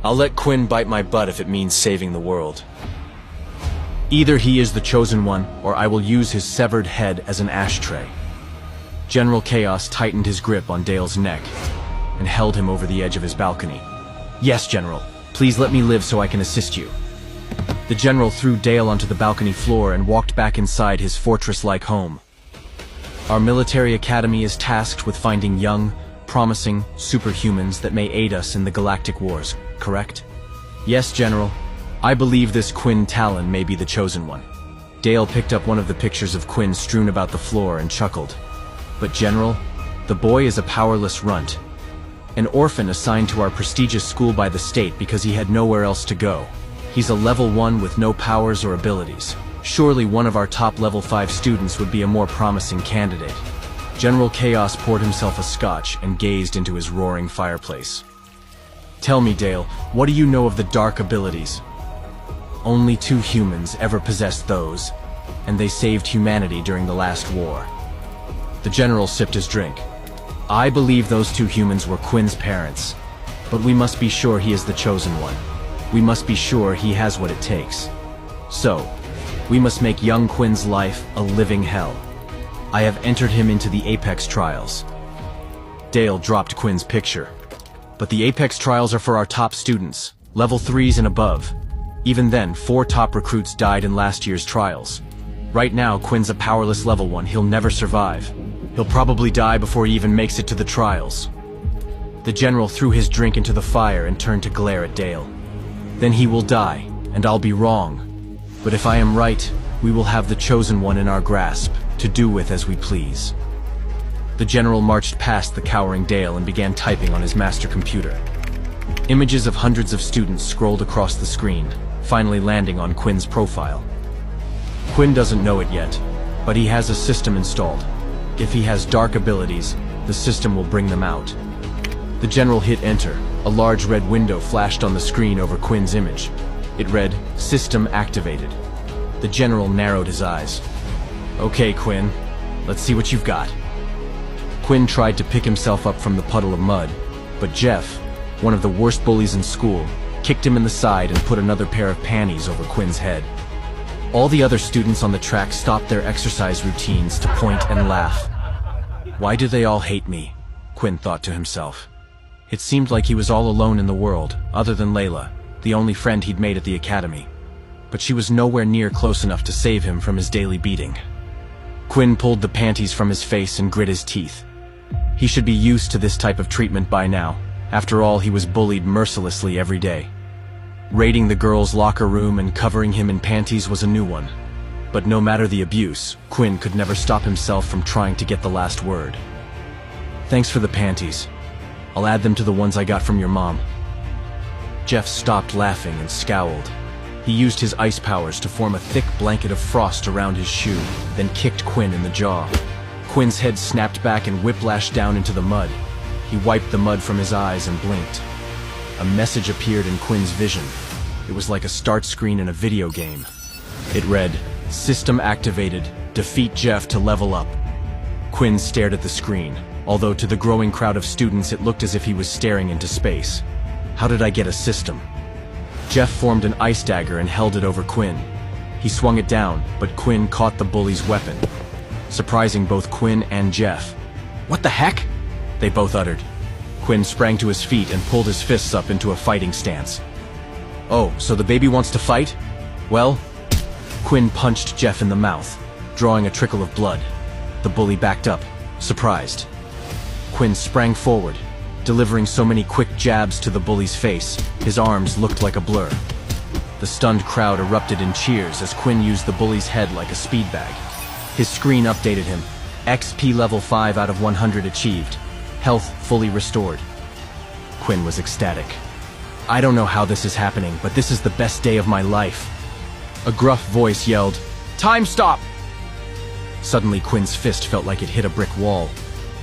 I'll let Quinn bite my butt if it means saving the world. Either he is the chosen one, or I will use his severed head as an ashtray. General Chaos tightened his grip on Dale's neck and held him over the edge of his balcony. Yes, General. Please let me live so I can assist you. The General threw Dale onto the balcony floor and walked back inside his fortress-like home. Our military academy is tasked with finding young, promising superhumans that may aid us in the galactic wars, correct? Yes, General. I believe this Quinn Talon may be the chosen one. Dale picked up one of the pictures of Quinn strewn about the floor and chuckled. But General, the boy is a powerless runt. An orphan assigned to our prestigious school by the state because he had nowhere else to go. He's a level 1 with no powers or abilities. Surely one of our top level 5 students would be a more promising candidate. General Chaos poured himself a scotch and gazed into his roaring fireplace. Tell me, Dale, what do you know of the dark abilities? Only 2 humans ever possessed those, and they saved humanity during the last war. The General sipped his drink. I believe those 2 humans were Quinn's parents, but we must be sure he is the chosen one. We must be sure he has what it takes. So, we must make young Quinn's life a living hell. I have entered him into the Apex Trials. Dale dropped Quinn's picture. But the Apex Trials are for our top students, level 3s and above. Even then, 4 top recruits died in last year's trials. Right now, Quinn's a powerless level 1, he'll never survive. He'll probably die before he even makes it to the trials. The General threw his drink into the fire and turned to glare at Dale. Then he will die, and I'll be wrong. But if I am right, we will have the chosen one in our grasp, to do with as we please. The General marched past the cowering Dale and began typing on his master computer. Images of hundreds of students scrolled across the screen, finally landing on Quinn's profile. Quinn doesn't know it yet, but he has a system installed. If he has dark abilities, the system will bring them out. The General hit enter. A large red window flashed on the screen over Quinn's image. It read, "System activated." The General narrowed his eyes. Okay, Quinn, let's see what you've got. Quinn tried to pick himself up from the puddle of mud, but Jeff, one of the worst bullies in school, kicked him in the side and put another pair of panties over Quinn's head. All the other students on the track stopped their exercise routines to point and laugh. Why do they all hate me? Quinn thought to himself. It seemed like he was all alone in the world, other than Layla, the only friend he'd made at the academy. But she was nowhere near close enough to save him from his daily beating. Quinn pulled the panties from his face and grit his teeth. He should be used to this type of treatment by now. After all, he was bullied mercilessly every day. Raiding the girls' locker room and covering him in panties was a new one. But no matter the abuse, Quinn could never stop himself from trying to get the last word. Thanks for the panties. I'll add them to the ones I got from your mom. Jeff stopped laughing and scowled. He used his ice powers to form a thick blanket of frost around his shoe, then kicked Quinn in the jaw. Quinn's head snapped back and whiplashed down into the mud. He wiped the mud from his eyes and blinked. A message appeared in Quinn's vision. It was like a start screen in a video game. It read, "System activated. Defeat Jeff to level up." Quinn stared at the screen, although to the growing crowd of students it looked as if he was staring into space. How did I get a system? Jeff formed an ice dagger and held it over Quinn. He swung it down, but Quinn caught the bully's weapon, surprising both Quinn and Jeff. "What the heck?" they both uttered. Quinn sprang to his feet and pulled his fists up into a fighting stance. "Oh, so the baby wants to fight? Well..." Quinn punched Jeff in the mouth, drawing a trickle of blood. The bully backed up, surprised. Quinn sprang forward, delivering so many quick jabs to the bully's face, his arms looked like a blur. The stunned crowd erupted in cheers as Quinn used the bully's head like a speed bag. His screen updated him. XP level 5 out of 100 achieved. Health fully restored. Quinn was ecstatic. "I don't know how this is happening, but this is the best day of my life." A gruff voice yelled, "Time stop!" Suddenly Quinn's fist felt like it hit a brick wall.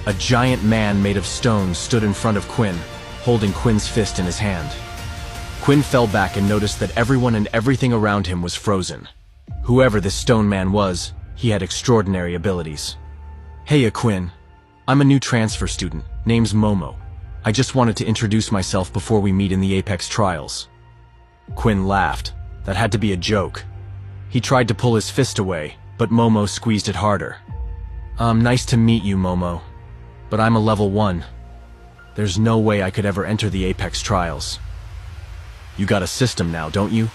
A giant man made of stone stood in front of Quinn, holding Quinn's fist in his hand. Quinn fell back and noticed that everyone and everything around him was frozen. Whoever this stone man was, he had extraordinary abilities. "Heya, Quinn. I'm a new transfer student. Name's Momo. I just wanted to introduce myself before we meet in the Apex trials. Quinn laughed. That had to be a joke. He tried to pull his fist away, but Momo squeezed it harder. Nice to meet you, Momo. But I'm a level 1. There's no way I could ever enter the Apex trials. You got a system now, don't you?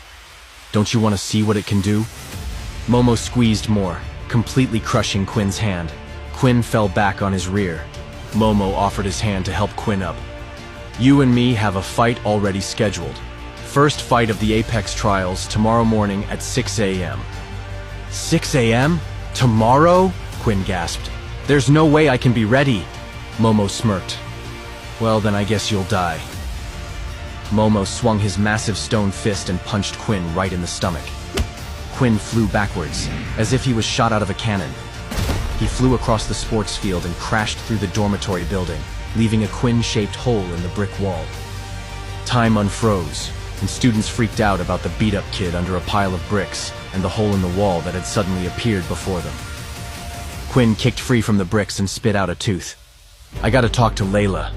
Don't you want to see what it can do? Momo squeezed more, completely crushing Quinn's hand. Quinn fell back on his rear. Momo offered his hand to help Quinn up. You and me have a fight already scheduled. First fight of the Apex trials tomorrow morning at 6 a.m. 6 a.m.? Tomorrow? Quinn gasped. There's no way I can be ready. Momo smirked. Well, then I guess you'll die. Momo swung his massive stone fist and punched Quinn right in the stomach. Quinn flew backwards, as if he was shot out of a cannon. He flew across the sports field and crashed through the dormitory building, leaving a Quinn-shaped hole in the brick wall. Time unfroze, and students freaked out about the beat-up kid under a pile of bricks and the hole in the wall that had suddenly appeared before them. Quinn kicked free from the bricks and spit out a tooth. I gotta talk to Layla.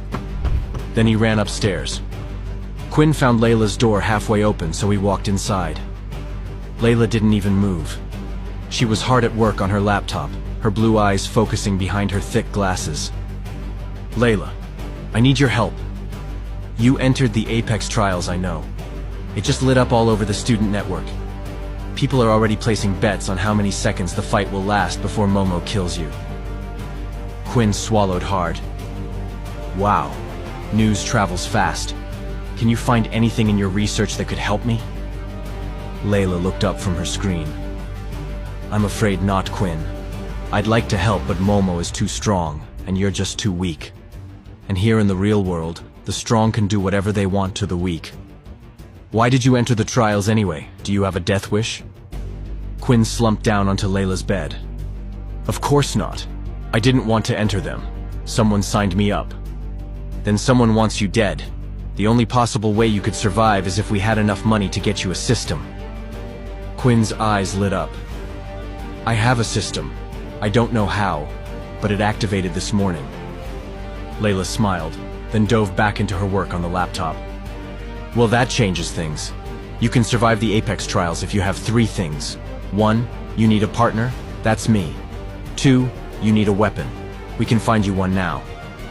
Then he ran upstairs. Quinn found Layla's door halfway open, so he walked inside. Layla didn't even move. She was hard at work on her laptop, her blue eyes focusing behind her thick glasses. Layla, I need your help. You entered the Apex trials, I know. It just lit up all over the student network. People are already placing bets on how many seconds the fight will last before Momo kills you. Quinn swallowed hard. Wow, news travels fast. Can you find anything in your research that could help me? Layla looked up from her screen. I'm afraid not, Quinn. I'd like to help, but Momo is too strong, and you're just too weak. And here in the real world, the strong can do whatever they want to the weak. Why did you enter the trials anyway? Do you have a death wish? Quinn slumped down onto Layla's bed. Of course not. I didn't want to enter them. Someone signed me up. Then someone wants you dead. The only possible way you could survive is if we had enough money to get you a system. Quinn's eyes lit up. I have a system. I don't know how, but it activated this morning. Layla smiled, then dove back into her work on the laptop. Well, that changes things. You can survive the Apex trials if you have 3 things. 1, you need a partner. That's me. 2, you need a weapon. We can find you one now.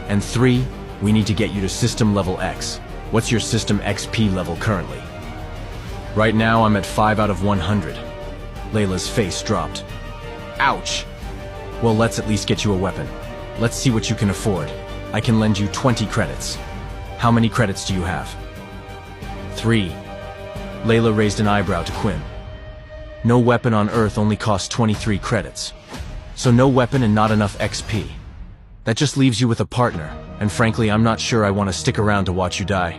And 3, we need to get you to System Level X. What's your System XP level currently? Right now, I'm at 5 out of 100. Layla's face dropped. Ouch! Well, let's at least get you a weapon. Let's see what you can afford. I can lend you 20 credits. How many credits do you have? 3. Layla raised an eyebrow to Quinn. No weapon on Earth only costs 23 credits. So no weapon and not enough XP. That just leaves you with a partner, and frankly, I'm not sure I want to stick around to watch you die.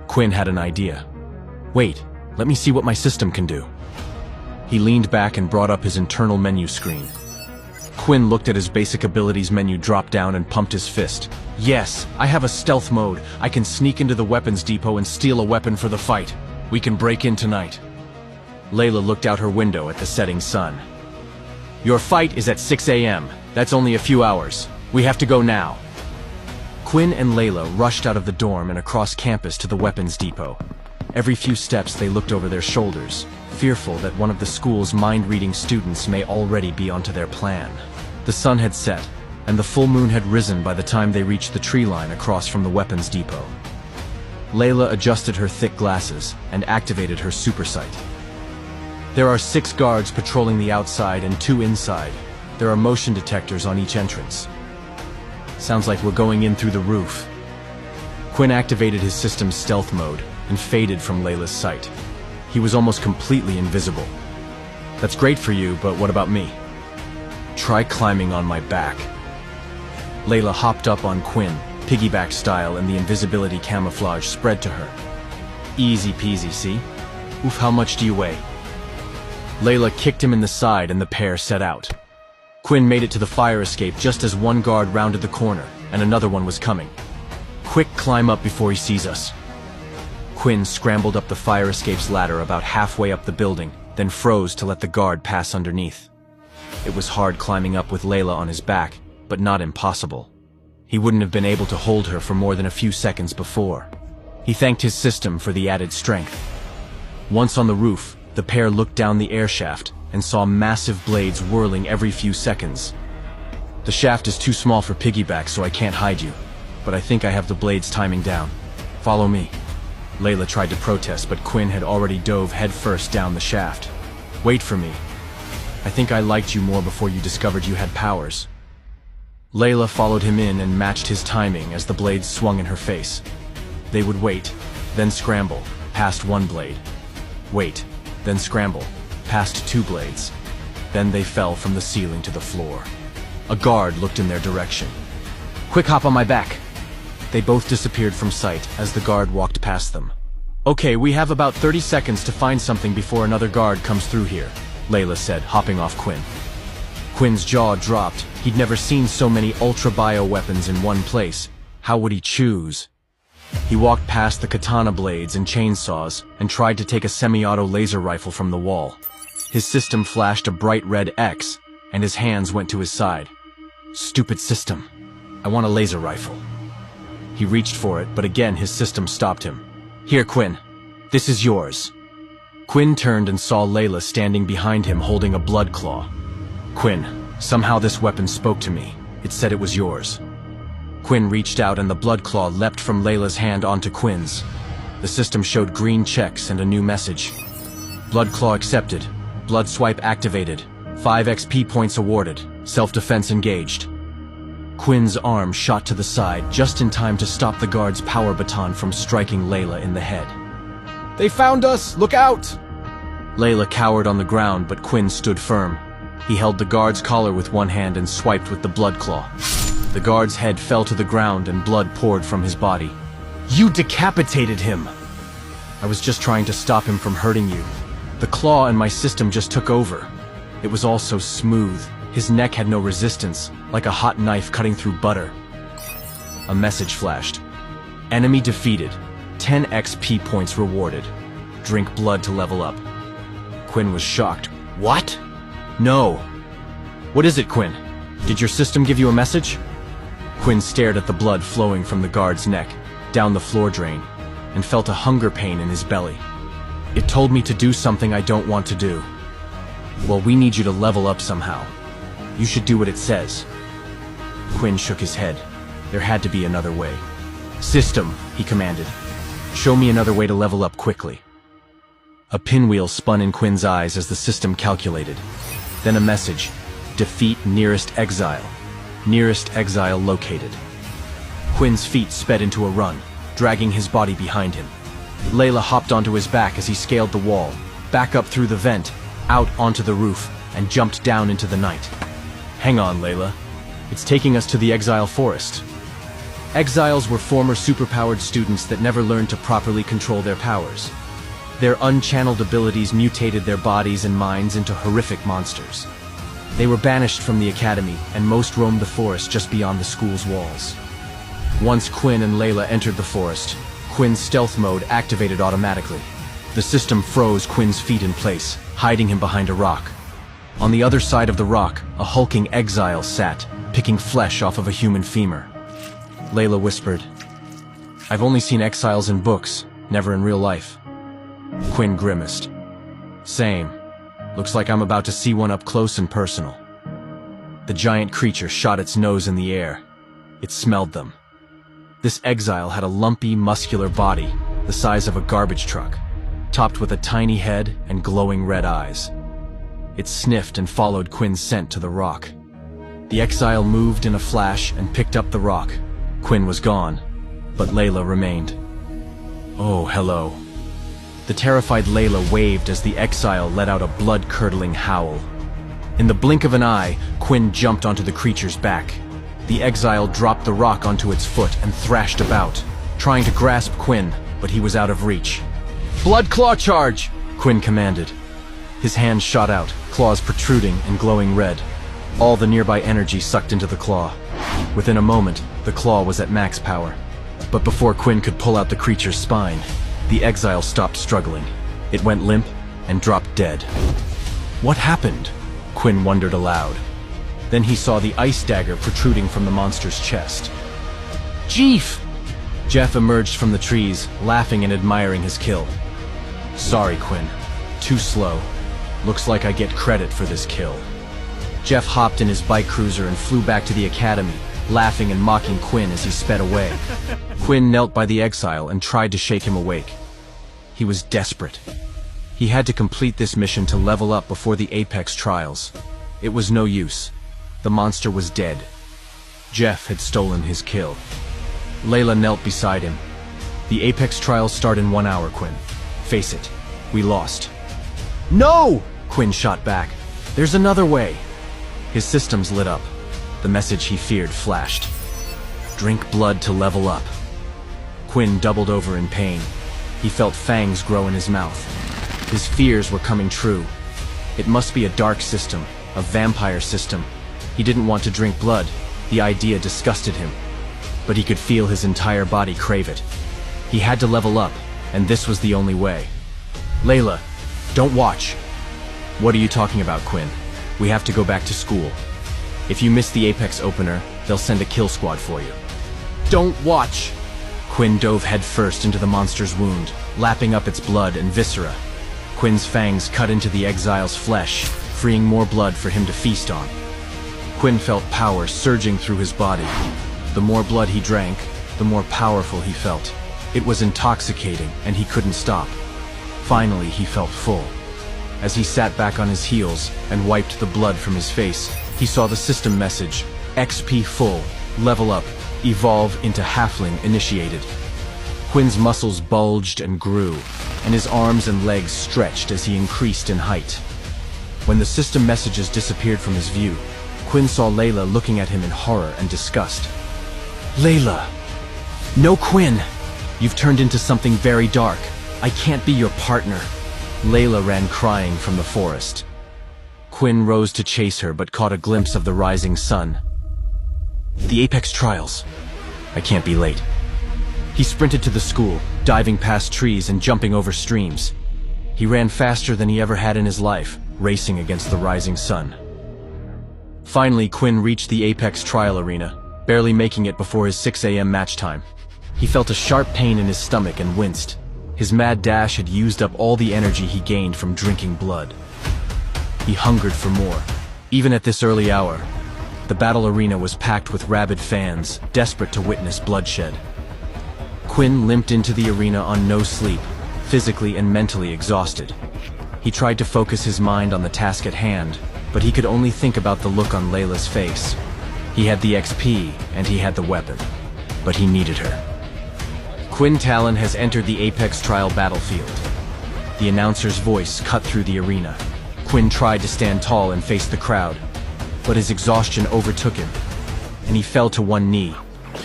Quinn had an idea. Wait, let me see what my system can do. He leaned back and brought up his internal menu screen. Quinn looked at his basic abilities menu drop down and pumped his fist. Yes, I have a stealth mode. I can sneak into the weapons depot and steal a weapon for the fight. We can break in tonight. Layla looked out her window at the setting sun. Your fight is at 6 a.m. That's only a few hours. We have to go now. Quinn and Layla rushed out of the dorm and across campus to the weapons depot. Every few steps they looked over their shoulders, fearful that one of the school's mind-reading students may already be onto their plan. The sun had set, and the full moon had risen by the time they reached the tree line across from the weapons depot. Layla adjusted her thick glasses and activated her super sight. There are 6 guards patrolling the outside and 2 inside. There are motion detectors on each entrance. Sounds like we're going in through the roof. Quinn activated his system's stealth mode and faded from Layla's sight. He was almost completely invisible. That's great for you, but what about me? Try climbing on my back. Layla hopped up on Quinn, piggyback style, and the invisibility camouflage spread to her. Easy peasy, see? Oof, how much do you weigh? Layla kicked him in the side and the pair set out. Quinn made it to the fire escape just as one guard rounded the corner, and another one was coming. Quick, climb up before he sees us. Quinn scrambled up the fire escape's ladder about halfway up the building, then froze to let the guard pass underneath. It was hard climbing up with Layla on his back, but not impossible. He wouldn't have been able to hold her for more than a few seconds before. He thanked his system for the added strength. Once on the roof, the pair looked down the air shaft and saw massive blades whirling every few seconds. The shaft is too small for piggyback, so I can't hide you, but I think I have the blades timing down. Follow me. Layla tried to protest, but Quinn had already dove headfirst down the shaft. Wait for me. I think I liked you more before you discovered you had powers. Layla followed him in and matched his timing as the blades swung in her face. They would wait, then scramble, past one blade. Wait, then scramble, past two blades. Then they fell from the ceiling to the floor. A guard looked in their direction. Quick, hop on my back. They both disappeared from sight as the guard walked past them. Okay, we have about 30 seconds to find something before another guard comes through here, Layla said, hopping off Quinn. Quinn's jaw dropped. He'd never seen so many ultra-bio weapons in one place. How would he choose? He walked past the katana blades and chainsaws and tried to take a semi-auto laser rifle from the wall. His system flashed a bright red X, and his hands went to his side. Stupid system. I want a laser rifle. He reached for it, but again his system stopped him. Here, Quinn. This is yours. Quinn turned and saw Layla standing behind him holding a blood claw. Quinn, somehow this weapon spoke to me. It said it was yours. Quinn reached out and the blood claw leapt from Layla's hand onto Quinn's. The system showed green checks and a new message. Blood claw accepted. Blood swipe activated. 5 XP points awarded. Self-defense engaged. Quinn's arm shot to the side just in time to stop the guard's power baton from striking Layla in the head. They found us! Look out! Layla cowered on the ground, but Quinn stood firm. He held the guard's collar with one hand and swiped with the blood claw. The guard's head fell to the ground and blood poured from his body. You decapitated him! I was just trying to stop him from hurting you. The claw and my system just took over. It was all so smooth. His neck had no resistance, like a hot knife cutting through butter. A message flashed. Enemy defeated. 10 XP points rewarded. Drink blood to level up. Quinn was shocked. What? No. What is it, Quinn? Did your system give you a message? Quinn stared at the blood flowing from the guard's neck, down the floor drain, and felt a hunger pain in his belly. It told me to do something I don't want to do. Well, we need you to level up somehow. You should do what it says. Quinn shook his head. There had to be another way. System, he commanded. Show me another way to level up quickly. A pinwheel spun in Quinn's eyes as the system calculated. Then a message. Defeat nearest exile. Nearest exile located. Quinn's feet sped into a run, dragging his body behind him. Layla hopped onto his back as he scaled the wall, back up through the vent, out onto the roof, and jumped down into the night. Hang on, Layla. It's taking us to the Exile Forest. Exiles were former superpowered students that never learned to properly control their powers. Their unchanneled abilities mutated their bodies and minds into horrific monsters. They were banished from the academy, and most roamed the forest just beyond the school's walls. Once Quinn and Layla entered the forest, Quinn's stealth mode activated automatically. The system froze Quinn's feet in place, hiding him behind a rock. On the other side of the rock, a hulking exile sat, picking flesh off of a human femur. Layla whispered, I've only seen exiles in books, never in real life. Quinn grimaced. Same. Looks like I'm about to see one up close and personal. The giant creature shot its nose in the air. It smelled them. This exile had a lumpy, muscular body, the size of a garbage truck, topped with a tiny head and glowing red eyes. It sniffed and followed Quinn's scent to the rock. The exile moved in a flash and picked up the rock. Quinn was gone, but Layla remained. Oh, hello. The terrified Layla waved as the exile let out a blood-curdling howl. In the blink of an eye, Quinn jumped onto the creature's back. The exile dropped the rock onto its foot and thrashed about, trying to grasp Quinn, but he was out of reach. Blood claw charge! Quinn commanded. His hand shot out, claws protruding and glowing red. All the nearby energy sucked into the claw. Within a moment, the claw was at max power. But before Quinn could pull out the creature's spine, the exile stopped struggling. It went limp and dropped dead. What happened? Quinn wondered aloud. Then he saw the ice dagger protruding from the monster's chest. Jeff! Jeff emerged from the trees, laughing and admiring his kill. Sorry, Quinn. Too slow. Looks like I get credit for this kill. Jeff hopped in his bike cruiser and flew back to the academy, laughing and mocking Quinn as he sped away. Quinn knelt by the exile and tried to shake him awake. He was desperate. He had to complete this mission to level up before the Apex trials. It was no use. The monster was dead. Jeff had stolen his kill. Layla knelt beside him. The Apex trials start in 1 hour, Quinn. Face it, we lost. No! Quinn shot back. There's another way. His systems lit up. The message he feared flashed. Drink blood to level up. Quinn doubled over in pain. He felt fangs grow in his mouth. His fears were coming true. It must be a dark system, a vampire system. He didn't want to drink blood. The idea disgusted him. But he could feel his entire body crave it. He had to level up, and this was the only way. Layla, don't watch. What are you talking about, Quinn? We have to go back to school. If you miss the Apex opener, they'll send a kill squad for you. Don't watch! Quinn dove headfirst into the monster's wound, lapping up its blood and viscera. Quinn's fangs cut into the exile's flesh, freeing more blood for him to feast on. Quinn felt power surging through his body. The more blood he drank, the more powerful he felt. It was intoxicating, and he couldn't stop. Finally, he felt full. As he sat back on his heels and wiped the blood from his face, he saw the system message, XP full, level up, evolve into halfling initiated. Quinn's muscles bulged and grew, and his arms and legs stretched as he increased in height. When the system messages disappeared from his view, Quinn saw Layla looking at him in horror and disgust. Layla! No, Quinn! You've turned into something very dark. I can't be your partner. Layla ran crying from the forest. Quinn rose to chase her but caught a glimpse of the rising sun. The Apex trials. I can't be late. He sprinted to the school, diving past trees and jumping over streams. He ran faster than he ever had in his life, racing against the rising sun. Finally, Quinn reached the Apex trial arena, barely making it before his 6 a.m. match time. He felt a sharp pain in his stomach and winced. His mad dash had used up all the energy he gained from drinking blood. He hungered for more. Even at this early hour, the battle arena was packed with rabid fans, desperate to witness bloodshed. Quinn limped into the arena on no sleep, physically and mentally exhausted. He tried to focus his mind on the task at hand, but he could only think about the look on Layla's face. He had the XP, and he had the weapon, but he needed her. Quinn Talon has entered the Apex trial battlefield. The announcer's voice cut through the arena. Quinn tried to stand tall and face the crowd, but his exhaustion overtook him, and he fell to one knee,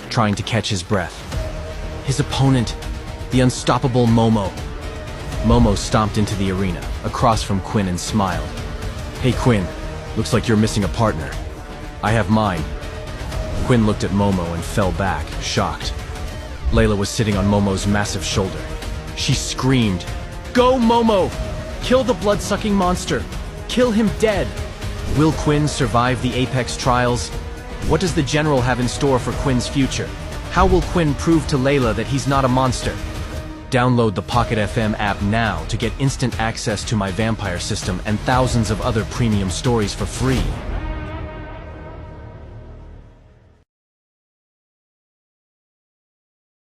trying to catch his breath. His opponent, the unstoppable Momo. Momo stomped into the arena, across from Quinn, and smiled. Hey Quinn, looks like you're missing a partner. I have mine. Quinn looked at Momo and fell back, shocked. Layla was sitting on Momo's massive shoulder. She screamed, "Go, Momo! Kill the blood-sucking monster! Kill him dead!" Will Quinn survive the Apex trials? What does the General have in store for Quinn's future? How will Quinn prove to Layla that he's not a monster? Download the Pocket FM app now to get instant access to my vampire system and thousands of other premium stories for free.